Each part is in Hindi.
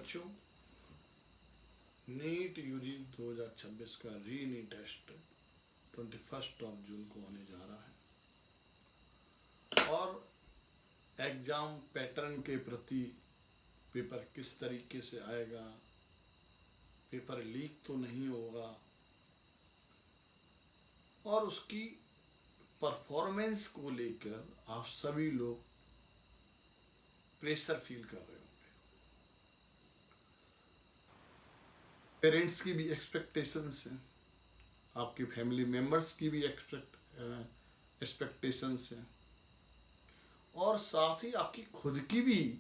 बच्चों, नीट यूजी 2026 का री टेस्ट 21 जून को होने जा रहा है और एग्ज़ाम पैटर्न के प्रति पेपर किस तरीके से आएगा, पेपर लीक तो नहीं होगा और उसकी परफॉर्मेंस को लेकर आप सभी लोग प्रेशर फील कर रहे होंगे। पेरेंट्स की भी एक्सपेक्टेशंस हैं, आपके फैमिली मेम्बर्स की भी एक्सपेक्टेशंस हैं और साथ ही आपकी खुद की भी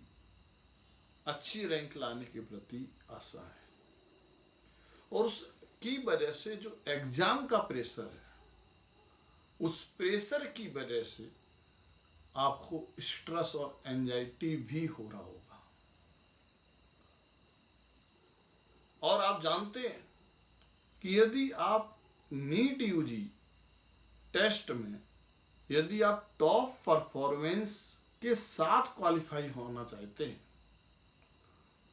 अच्छी रैंक लाने के प्रति आशा है। और उसकी वजह से जो एग्ज़ाम का प्रेशर है, उस प्रेशर की वजह से आपको स्ट्रेस और एंजाइटी भी हो रहा होगा। और आप जानते हैं कि यदि आप नीट यूजी टेस्ट में यदि आप टॉप परफॉर्मेंस के साथ क्वालिफाई होना चाहते हैं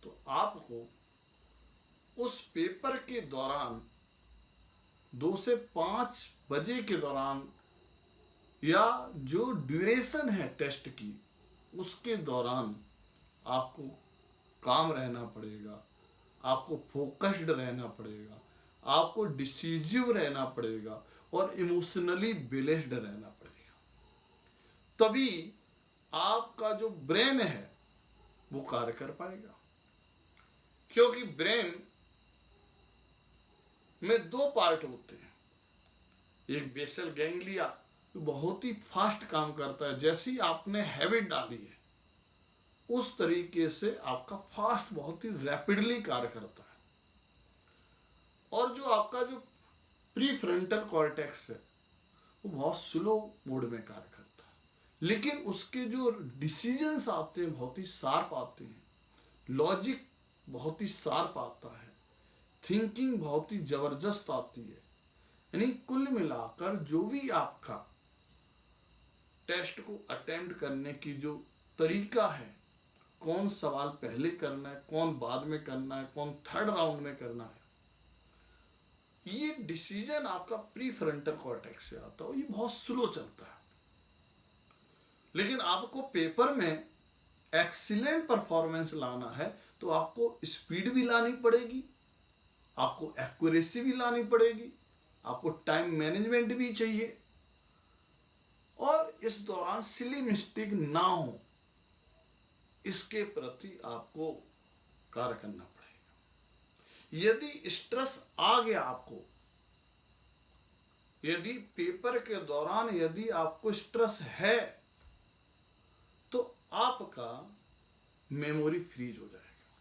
तो आपको उस पेपर के दौरान 2 से 5 बजे के दौरान या जो ड्यूरेशन है टेस्ट की उसके दौरान आपको काम रहना पड़ेगा, आपको फोकस्ड रहना पड़ेगा, आपको डिसिजिव रहना पड़ेगा और इमोशनली बैलेंस्ड रहना पड़ेगा। तभी आपका जो ब्रेन है वो कार्य कर पाएगा, क्योंकि ब्रेन में 2 पार्ट होते हैं। एक बेसल गैंग्लिया जो बहुत ही फास्ट काम करता है, जैसी आपने हैबिट डाली है उस तरीके से आपका फास्ट बहुत ही रैपिडली कार्य करता है। और जो आपका जो प्रीफ्रंटल कॉर्टेक्स है वो बहुत स्लो मोड में कार्य करता है, लेकिन उसके जो डिसीजंस आते हैं बहुत ही शार्प आते हैं, लॉजिक बहुत ही शार्प आता है, थिंकिंग बहुत ही जबरदस्त आती है। यानी कुल मिलाकर जो भी आपका टेस्ट को अटेम्प्ट करने की जो तरीका है, कौन सवाल पहले करना है, कौन बाद में करना है, कौन थर्ड राउंड में करना है, ये डिसीजन आपका प्रीफ्रंटल कॉर्टेक्स से आता है। ये बहुत स्लो चलता है, लेकिन आपको पेपर में एक्सीलेंट परफॉर्मेंस लाना है तो आपको स्पीड भी लानी पड़ेगी, आपको एक्यूरेसी भी लानी पड़ेगी, आपको टाइम मैनेजमेंट भी चाहिए और इस दौरान सिली मिस्टेक ना हो इसके प्रति आपको कार्य करना पड़ेगा। यदि स्ट्रेस आ गया आपको, यदि पेपर के दौरान यदि आपको स्ट्रेस है तो आपका मेमोरी फ्रीज हो जाएगा,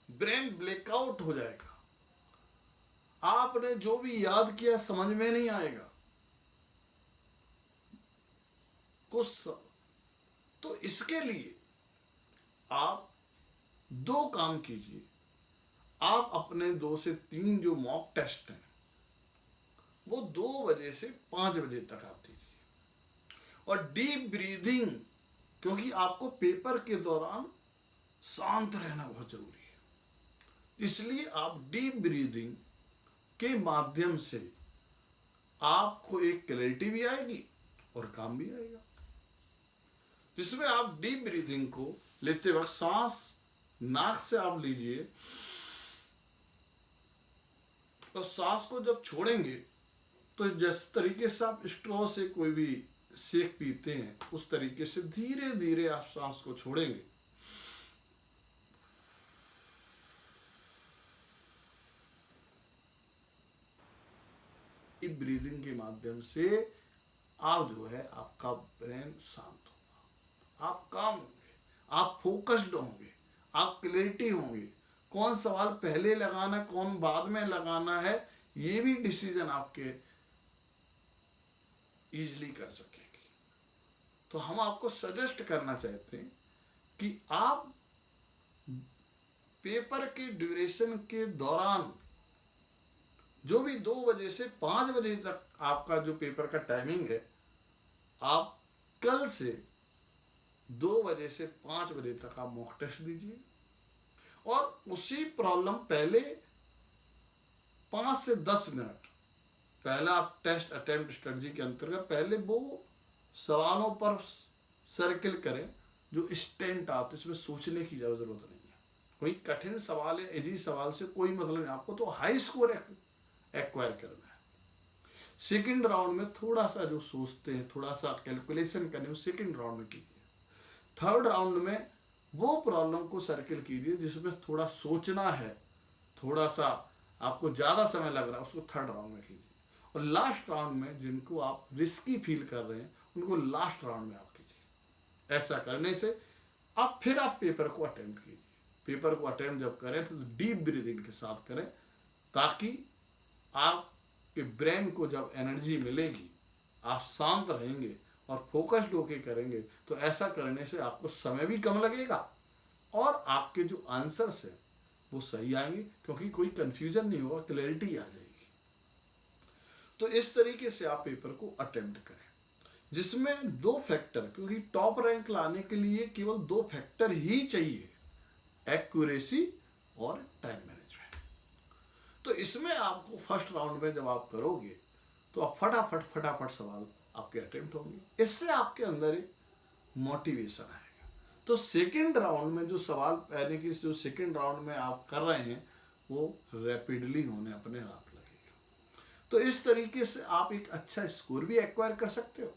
ब्रेन ब्लैकआउट हो जाएगा, आपने जो भी याद किया समझ में नहीं आएगा कुछ। तो इसके लिए आप 2 काम कीजिए। आप अपने 2 से 3 जो मॉक टेस्ट हैं वो 2 बजे से 5 बजे तक आप दीजिए और डीप ब्रीदिंग, क्योंकि आपको पेपर के दौरान शांत रहना बहुत जरूरी है। इसलिए आप डीप ब्रीदिंग के माध्यम से आपको एक क्लैरिटी भी आएगी और काम भी आएगा। जिसमें आप डीप ब्रीदिंग को लेते वक्त सांस नाक से आप लीजिए और सांस को जब छोड़ेंगे तो जिस तरीके से आप स्ट्रॉ से कोई भी शेक पीते हैं उस तरीके से धीरे धीरे आप सांस को छोड़ेंगे। डीप ब्रीदिंग के माध्यम से आप जो है आपका ब्रेन शांत होगा, आप काम होंगे, आप फोकस्ड होंगे, आप क्लैरिटी होंगे, कौन सवाल पहले लगाना है कौन बाद में लगाना है ये भी डिसीजन आपके इजीली कर सकेंगे। तो हम आपको सजेस्ट करना चाहते हैं कि आप पेपर के ड्यूरेशन के दौरान जो भी 2 बजे से 5 बजे तक आपका जो पेपर का टाइमिंग है, आप कल से 2 बजे से 5 बजे तक आप मॉक टेस्ट दीजिए और उसी प्रॉब्लम पहले 5 से 10 मिनट पहला आप टेस्ट अटेम्प्ट स्ट्रेटजी के अंतर्गत पहले वो सवालों पर सर्किल करें जो स्टेंट आते, इसमें सोचने की जरूरत नहीं है। कोई कठिन सवाल है, इजी सवाल से कोई मतलब नहीं, आपको तो हाई स्कोर एक्वायर करना है। सेकंड राउंड में थोड़ा सा जो सोचते हैं, थोड़ा सा कैलकुलेशन करने, वो सेकंड राउंड में कीजिए। थर्ड राउंड में वो प्रॉब्लम को सर्किल कीजिए जिसमें थोड़ा सोचना है, थोड़ा सा आपको ज़्यादा समय लग रहा है, उसको थर्ड राउंड में कीजिए। और लास्ट राउंड में जिनको आप रिस्की फील कर रहे हैं उनको लास्ट राउंड में आप कीजिए। ऐसा करने से अब फिर आप पेपर को अटेम्प्ट कीजिए। पेपर को अटेम्प्ट जब करें तो डीप ब्रीदिंग के साथ करें, ताकि आपके ब्रेन को जब एनर्जी मिलेगी, आप शांत रहेंगे और फोकस्ड होके करेंगे, तो ऐसा करने से आपको समय भी कम लगेगा और आपके जो आंसर्स हैं वो सही आएंगे, क्योंकि कोई कंफ्यूजन नहीं होगा, क्लैरिटी आ जाएगी। तो इस तरीके से आप पेपर को अटेम्प्ट करें, जिसमें 2 फैक्टर, क्योंकि टॉप रैंक लाने के लिए केवल 2 फैक्टर ही चाहिए, एक्यूरेसी और टाइम मैनेजमेंट। तो इसमें आपको फर्स्ट राउंड में जब आप करोगे तो आप फटाफट सवाल आपके अटेम्प्ट होंगे, इससे आपके अंदर एक मोटिवेशन आएगा। तो सेकेंड राउंड में जो सवाल, यानी कि जो सेकेंड राउंड में आप कर रहे हैं वो रैपिडली होने अपने आप लगेगा। तो इस तरीके से आप एक अच्छा स्कोर भी एक्वायर कर सकते हो,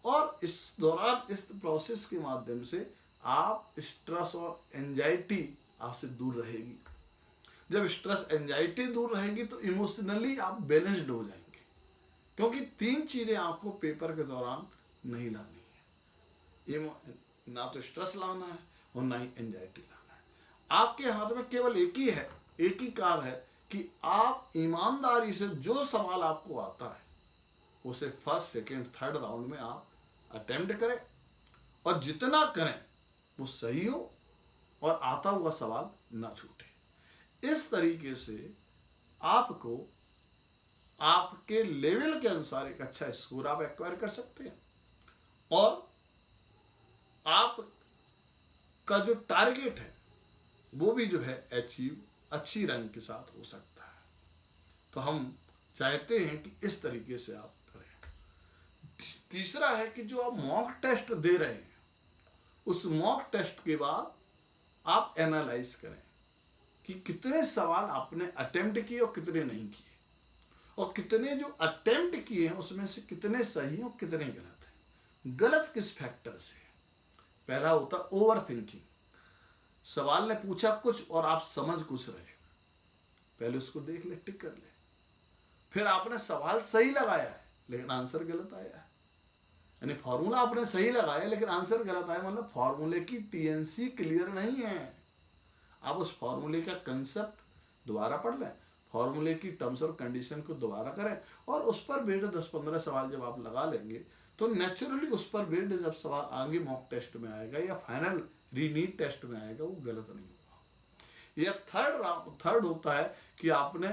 और इस दौरान इस प्रोसेस के माध्यम से आप स्ट्रेस और एंजाइटी आपसे दूर रहेगी। जब स्ट्रेस एंजाइटी दूर रहेगी तो इमोशनली आप बैलेंस्ड हो जाएंगे, क्योंकि 3 चीजें आपको पेपर के दौरान नहीं लानी है, ना तो स्ट्रेस लाना है और ना ही एंजाइटी लाना है। आपके हाथ में केवल एक ही है, एक ही कार्य है कि आप ईमानदारी से जो सवाल आपको आता है उसे फर्स्ट सेकेंड थर्ड राउंड में आप अटेम्प्ट करें, और जितना करें वो सही हो और आता हुआ सवाल ना छूटे। इस तरीके से आपको आपके लेवल के अनुसार एक अच्छा स्कोर आप एक्वायर कर सकते हैं, और आपका जो टारगेट है वो भी जो है अचीव अच्छी रैंक के साथ हो सकता है। तो हम चाहते हैं कि इस तरीके से आप करें। तीसरा है कि जो आप मॉक टेस्ट दे रहे हैं, उस मॉक टेस्ट के बाद आप एनालाइज करें कि कितने सवाल आपने अटेम्प्ट किए और कितने नहीं किए, और कितने जो अटेम्प्ट किए हैं उसमें से कितने सही और कितने गलत हैं। गलत किस फैक्टर से? पहला होता ओवर थिंकिंग। सवाल ने पूछा कुछ और आप समझ कुछ रहे, पहले उसको देख ले, टिक कर ले। फिर आपने सवाल सही लगाया है लेकिन आंसर गलत आया है, यानी फॉर्मूला आपने सही लगाया लेकिन आंसर गलत आया, मतलब फॉर्मूले की टीएनसी क्लियर नहीं है। आप उस फॉर्मूले का कंसेप्ट दोबारा पढ़ लें, फॉर्मूले की टर्म्स और कंडीशन को दोबारा करें, और उस पर बेस्ड 10-15 सवाल जब आप लगा लेंगे तो नेचुरली उस पर बेस्ड जब सवाल आगे मॉक टेस्ट में आएगा या फाइनल रीनीट टेस्ट में आएगा वो गलत नहीं होगा। या थर्ड होता है कि आपने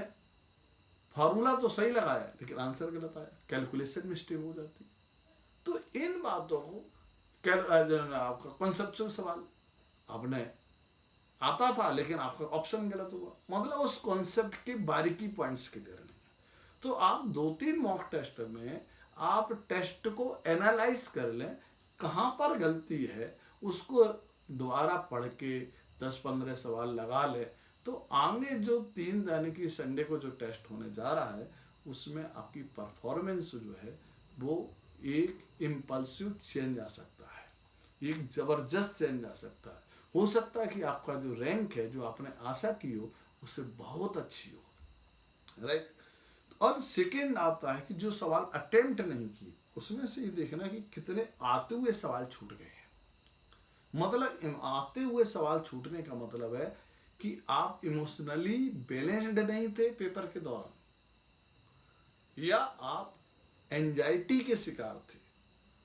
फॉर्मूला तो सही लगाया लेकिन आंसर गलत आया, कैलकुलेशन मिस्टेक हो जाती है। तो इन बातों को आपका कॉन्सेप्चुअल सवाल आपने आता था लेकिन आपका ऑप्शन गलत हुआ, मतलब उस कॉन्सेप्ट के बारीकी पॉइंट्स क्लियर नहीं है। तो आप 2-3 मॉक टेस्ट में आप टेस्ट को एनालाइज कर लें, कहाँ पर गलती है उसको दोबारा पढ़ के 10-15 सवाल लगा ले, तो आगे जो 3 यानी कि संडे को जो टेस्ट होने जा रहा है उसमें आपकी परफॉर्मेंस जो है वो एक इम्पल्सिव चेंज आ सकता है, एक जबरदस्त चेंज आ सकता है। हो सकता है कि आपका जो रैंक है जो आपने आशा की हो उससे बहुत अच्छी हो, राइट। और सेकेंड आता है कि जो सवाल अटेम्प्ट नहीं किए उसमें से ये देखना कि कितने आते हुए सवाल छूट गए हैं। मतलब आते हुए सवाल छूटने का मतलब है कि आप इमोशनली बैलेंस्ड नहीं थे पेपर के दौरान, या आप एंजाइटी के शिकार थे।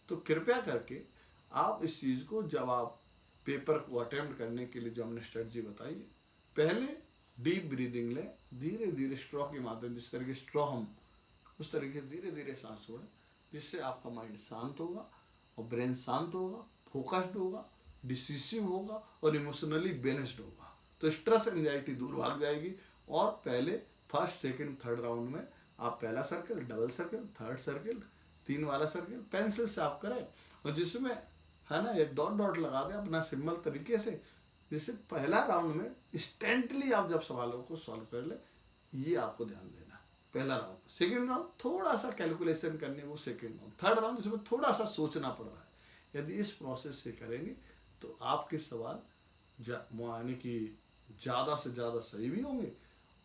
तो कृपया करके आप इस चीज़ को, जब आप पेपर को अटेम्प्ट करने के लिए जो हमने स्ट्रेटजी बताई है, पहले डीप ब्रीदिंग लें, धीरे धीरे स्ट्रॉ के माध्यम, जिस तरीके स्ट्रॉ हम उस तरीके धीरे धीरे सांस छोड़ें, जिससे आपका माइंड शांत होगा और ब्रेन शांत होगा, फोकस्ड होगा, डिसिसिव होगा और इमोशनली बैलेंस्ड होगा। तो स्ट्रेस एंजाइटी दूर भाग जाएगी। और पहले फर्स्ट सेकंड थर्ड राउंड में आप पहला circle, double circle, third circle, 3 वाला सर्कल पेंसिल से आप करें, और जिसमें है ना एक डॉट डॉट लगा दें अपना सिंबल तरीके से, जिससे पहला राउंड में इंस्टेंटली आप जब सवालों को सॉल्व कर ले। ये आपको ध्यान देना, पहला राउंड। सेकेंड राउंड थोड़ा सा कैलकुलेशन करनी है, वो सेकेंड राउंड। थर्ड राउंड इसमें थोड़ा सा सोचना पड़ रहा है। यदि इस प्रोसेस से करेंगे तो आपके सवाल यानी कि ज़्यादा से ज़्यादा सही भी होंगे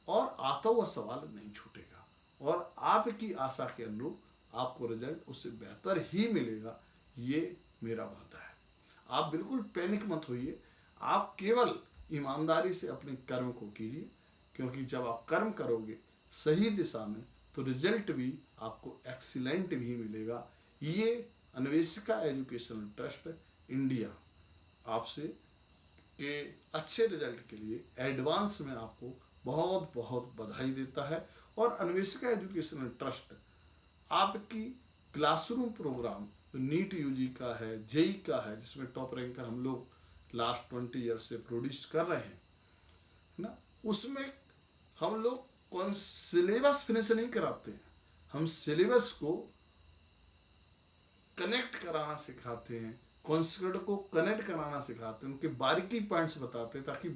और आता हुआ सवाल नहीं छूटेगा, और आपकी आशा के अनुरूप आपको रिजल्ट उससे बेहतर ही मिलेगा, ये मेरा वादा है। आप बिल्कुल पैनिक मत होइए, आप केवल ईमानदारी से अपने कर्म को कीजिए, क्योंकि जब आप कर्म करोगे सही दिशा में तो रिजल्ट भी आपको एक्सीलेंट भी मिलेगा। ये अन्वेषिका एजुकेशनल ट्रस्ट इंडिया आपसे के अच्छे रिजल्ट के लिए एडवांस में आपको बहुत बहुत बधाई देता है। और अन्वेषिका एजुकेशनल ट्रस्ट आपकी क्लासरूम प्रोग्राम नीट यूजी का है, जेई का है, जिसमें टॉप रैंकर हम लोग लास्ट 20 ईयर से प्रोड्यूस कर रहे हैं ना, उसमें हम लोग कौन सिलेबस फिनिश नहीं कराते हैं, हम सिलेबस को कनेक्ट कराना सिखाते हैं, कॉन्सेप्ट को कनेक्ट कराना सिखाते हैं, उनके बारीकी पॉइंट्स बताते हैं, ताकि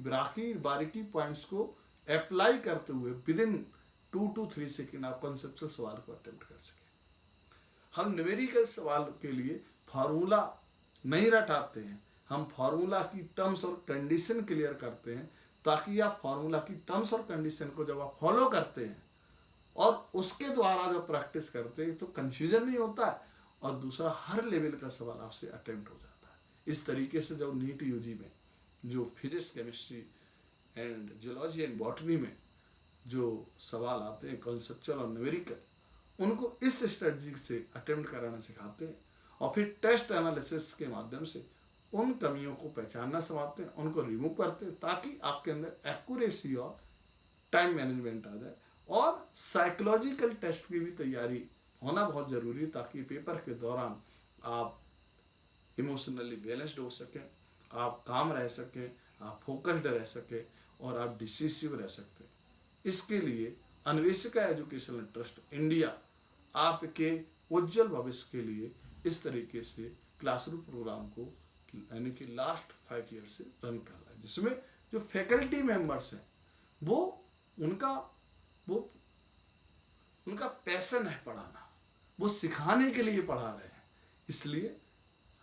बारीकी पॉइंट्स को अप्लाई करते हुए विद इन 2 to 3 सेकेंड आप कॉन्सेप्चुअल सवाल को अटेम्प्ट कर सकें। हम न्यूमेरिकल सवाल के लिए फार्मूला नहीं रटाते हैं, हम फार्मूला की टर्म्स और कंडीशन क्लियर करते हैं, ताकि आप फार्मूला की टर्म्स और कंडीशन को जब आप फॉलो करते हैं और उसके द्वारा जब प्रैक्टिस करते हैं तो कंफ्यूजन नहीं होता है, और दूसरा हर लेवल का सवाल आपसे अटेम्प्ट हो जाता है। इस तरीके से जब नीट यूजी में जो physics, chemistry and geology and botany में जो सवाल आते हैं कॉन्सेप्चुअल और न्यूमेरिकल, उनको इस स्ट्रेटजी से अटेम्प्ट कराना सिखाते हैं, और फिर टेस्ट एनालिसिस के माध्यम से उन कमियों को पहचानना सिखाते हैं, उनको रिमूव करते हैं, ताकि आपके अंदर एक्यूरेसी और टाइम मैनेजमेंट आ जाए। और साइकोलॉजिकल टेस्ट की भी तैयारी होना बहुत ज़रूरी है, ताकि पेपर के दौरान आप इमोशनली बैलेंस्ड हो सकें, आप काम रह सकें, आप फोकस्ड रह सकें, और आप डिसिसिव रह सकते हैं। इसके लिए अन्वेषिका एजुकेशनल ट्रस्ट इंडिया आपके उज्जवल भविष्य के लिए इस तरीके से क्लासरूम प्रोग्राम को यानी कि लास्ट 5 ईयर से रन कर रहा है, जिसमें जो फैकल्टी मेंबर्स हैं वो उनका पैशन है पढ़ाना, वो सिखाने के लिए पढ़ा रहे हैं। इसलिए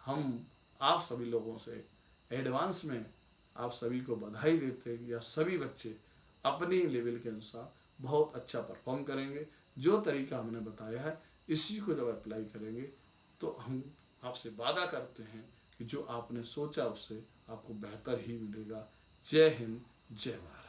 हम आप सभी लोगों से एडवांस में आप सभी को बधाई देते हैं कि आप सभी बच्चे अपनी लेवल के अनुसार बहुत अच्छा परफॉर्म करेंगे। जो तरीका हमने बताया है इसी को जब अप्लाई करेंगे तो हम आपसे वादा करते हैं कि जो आपने सोचा उससे आपको बेहतर ही मिलेगा। जय हिंद, जय भारत।